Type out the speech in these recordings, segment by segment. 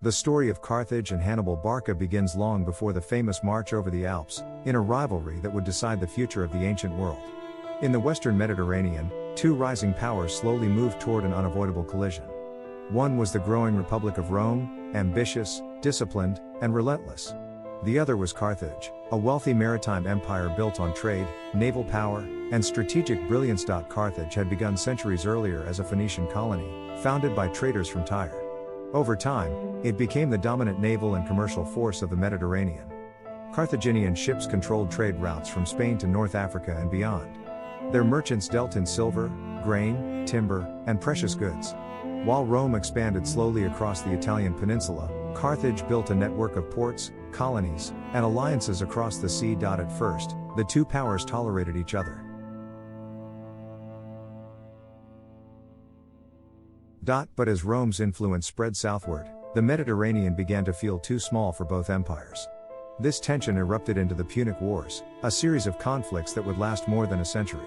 The story of Carthage and Hannibal Barca begins long before the famous march over the Alps, in a rivalry that would decide the future of the ancient world. In the Western Mediterranean, two rising powers slowly moved toward an unavoidable collision. One was the growing Republic of Rome, ambitious, disciplined, and relentless. The other was Carthage, a wealthy maritime empire built on trade, naval power, and strategic brilliance. Carthage had begun centuries earlier as a Phoenician colony, founded by traders from Tyre. Over time, it became the dominant naval and commercial force of the Mediterranean. Carthaginian ships controlled trade routes from Spain to North Africa and beyond. Their merchants dealt in silver, grain, timber, and precious goods. While Rome expanded slowly across the Italian peninsula, Carthage built a network of ports, colonies, and alliances across the sea. At first, the two powers tolerated each other. But as Rome's influence spread southward, the Mediterranean began to feel too small for both empires. This tension erupted into the Punic Wars, a series of conflicts that would last more than a century.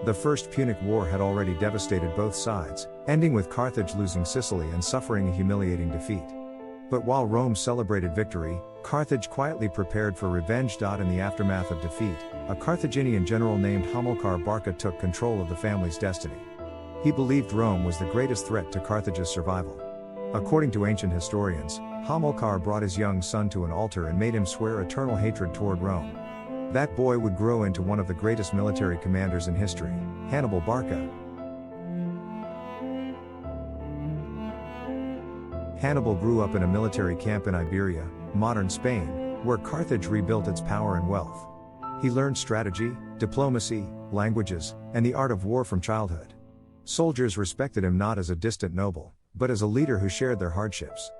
The First Punic War had already devastated both sides, ending with Carthage losing Sicily and suffering a humiliating defeat. But while Rome celebrated victory, Carthage quietly prepared for revenge. In the aftermath of defeat, a Carthaginian general named Hannibal Barca took control of the family's destiny. He believed Rome was the greatest threat to Carthage's survival. According to ancient historians, Hannibal brought his young son to an altar and made him swear eternal hatred toward Rome. That boy would grow into one of the greatest military commanders in history, Hannibal Barca. Hannibal grew up in a military camp in Iberia, modern Spain, where Carthage rebuilt its power and wealth. He learned strategy, diplomacy, languages, and the art of war from childhood. Soldiers respected him not as a distant noble, but as a leader who shared their hardships.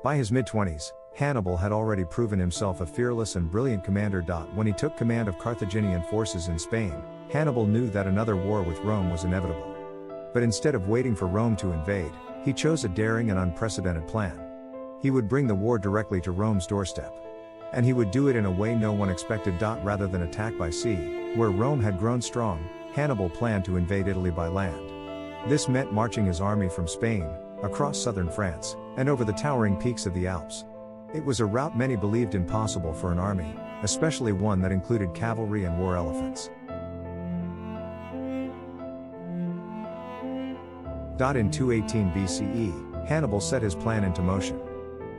By his mid-20s, Hannibal had already proven himself a fearless and brilliant commander. When he took command of Carthaginian forces in Spain, Hannibal knew that another war with Rome was inevitable. But instead of waiting for Rome to invade, he chose a daring and unprecedented plan. He would bring the war directly to Rome's doorstep. And he would do it in a way no one expected. Rather than attack by sea, where Rome had grown strong, Hannibal planned to invade Italy by land. This meant marching his army from Spain, across southern France, and over the towering peaks of the Alps. It was a route many believed impossible for an army, especially one that included cavalry and war elephants. In 218 BCE, Hannibal set his plan into motion.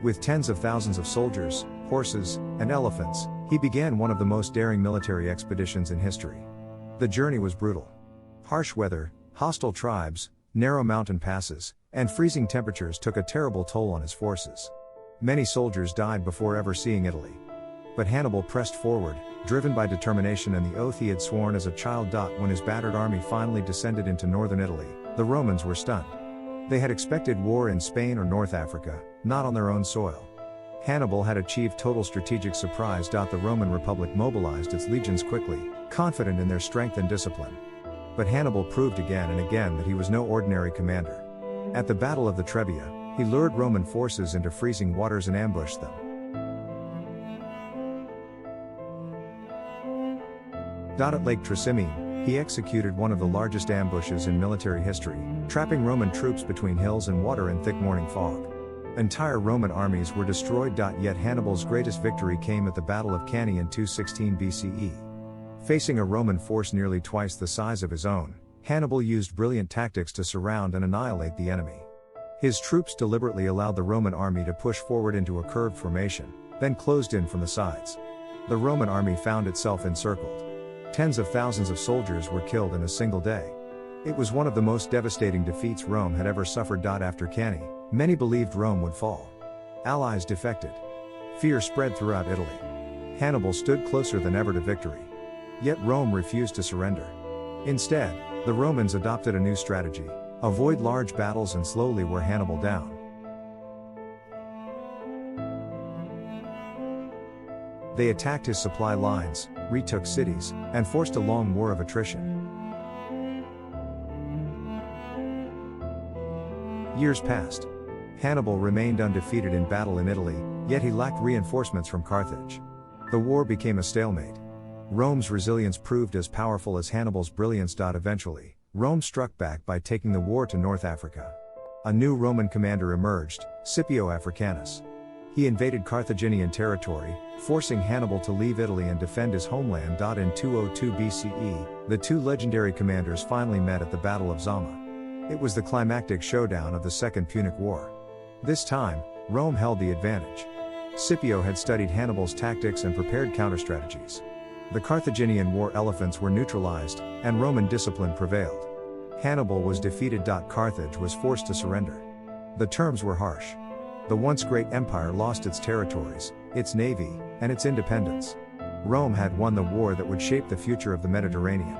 With tens of thousands of soldiers, horses, and elephants, he began one of the most daring military expeditions in history. The journey was brutal. Harsh weather, hostile tribes, narrow mountain passes, and freezing temperatures took a terrible toll on his forces. Many soldiers died before ever seeing Italy. But Hannibal pressed forward, driven by determination and the oath he had sworn as a child. When his battered army finally descended into northern Italy, the Romans were stunned. They had expected war in Spain or North Africa, not on their own soil. Hannibal had achieved total strategic surprise. The Roman Republic mobilized its legions quickly, confident in their strength and discipline. But Hannibal proved again and again that he was no ordinary commander. At the Battle of the Trebia, he lured Roman forces into freezing waters and ambushed them. At Lake Trasimene, he executed one of the largest ambushes in military history, trapping Roman troops between hills and water in thick morning fog. Entire Roman armies were destroyed. Yet Hannibal's greatest victory came at the Battle of Cannae in 216 BCE. Facing a Roman force nearly twice the size of his own, Hannibal used brilliant tactics to surround and annihilate the enemy. His troops deliberately allowed the Roman army to push forward into a curved formation, then closed in from the sides. The Roman army found itself encircled. Tens of thousands of soldiers were killed in a single day. It was one of the most devastating defeats Rome had ever suffered. After Cannae, many believed Rome would fall. Allies defected. Fear spread throughout Italy. Hannibal stood closer than ever to victory. Yet Rome refused to surrender. Instead, the Romans adopted a new strategy: avoid large battles and slowly wear Hannibal down. They attacked his supply lines, retook cities, and forced a long war of attrition. Years passed. Hannibal remained undefeated in battle in Italy, yet he lacked reinforcements from Carthage. The war became a stalemate. Rome's resilience proved as powerful as Hannibal's brilliance. Eventually, Rome struck back by taking the war to North Africa. a new Roman commander emerged, Scipio Africanus. He invaded Carthaginian territory, forcing Hannibal to leave Italy and defend his homeland. In 202 BCE, the two legendary commanders finally met at the Battle of Zama. It was the climactic showdown of the Second Punic War. This time, Rome held the advantage. Scipio had studied Hannibal's tactics and prepared counterstrategies. The Carthaginian war elephants were neutralized, and Roman discipline prevailed. Hannibal was defeated. Carthage was forced to surrender. The terms were harsh. The once great empire lost its territories, its navy, and its independence. Rome had won the war that would shape the future of the Mediterranean.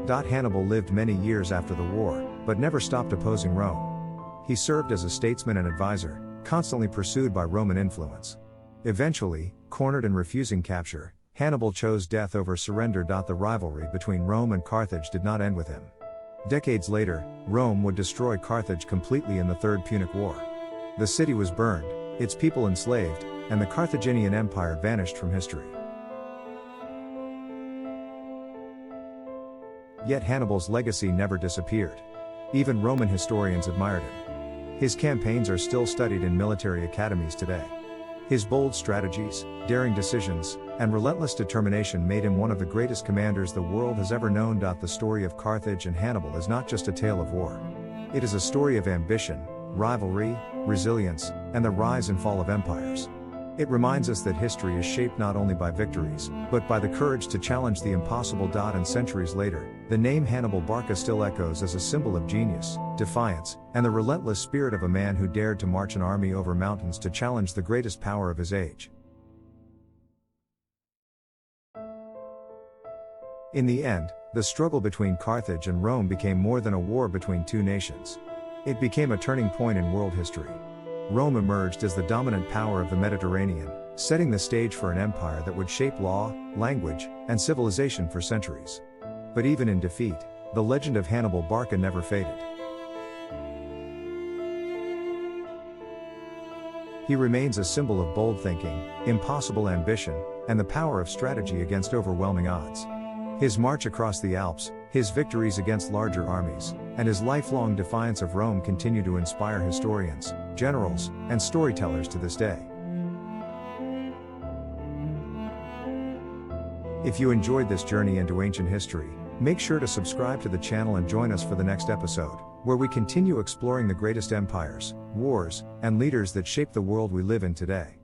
Hannibal lived many years after the war, but never stopped opposing Rome. He served as a statesman and advisor, constantly pursued by Roman influence. Eventually, cornered and refusing capture, Hannibal chose death over surrender. The rivalry between Rome and Carthage did not end with him. Decades later, Rome would destroy Carthage completely in the Third Punic War. The city was burned, its people enslaved, and the Carthaginian Empire vanished from history. Yet Hannibal's legacy never disappeared. Even Roman historians admired him. His campaigns are still studied in military academies today. His bold strategies, daring decisions, and relentless determination made him one of the greatest commanders the world has ever known. The story of Carthage and Hannibal is not just a tale of war. It is a story of ambition, rivalry, resilience, and the rise and fall of empires. It reminds us that history is shaped not only by victories, but by the courage to challenge the impossible. And centuries later, the name Hannibal Barca still echoes as a symbol of genius, defiance, and the relentless spirit of a man who dared to march an army over mountains to challenge the greatest power of his age. In the end, the struggle between Carthage and Rome became more than a war between two nations. It became a turning point in world history. Rome emerged as the dominant power of the Mediterranean, setting the stage for an empire that would shape law, language, and civilization for centuries. But even in defeat, the legend of Hannibal Barca never faded. He remains a symbol of bold thinking, impossible ambition, and the power of strategy against overwhelming odds. His march across the Alps, his victories against larger armies, and his lifelong defiance of Rome continue to inspire historians, generals, and storytellers to this day. If you enjoyed this journey into ancient history, make sure to subscribe to the channel and join us for the next episode, where we continue exploring the greatest empires, wars, and leaders that shape the world we live in today.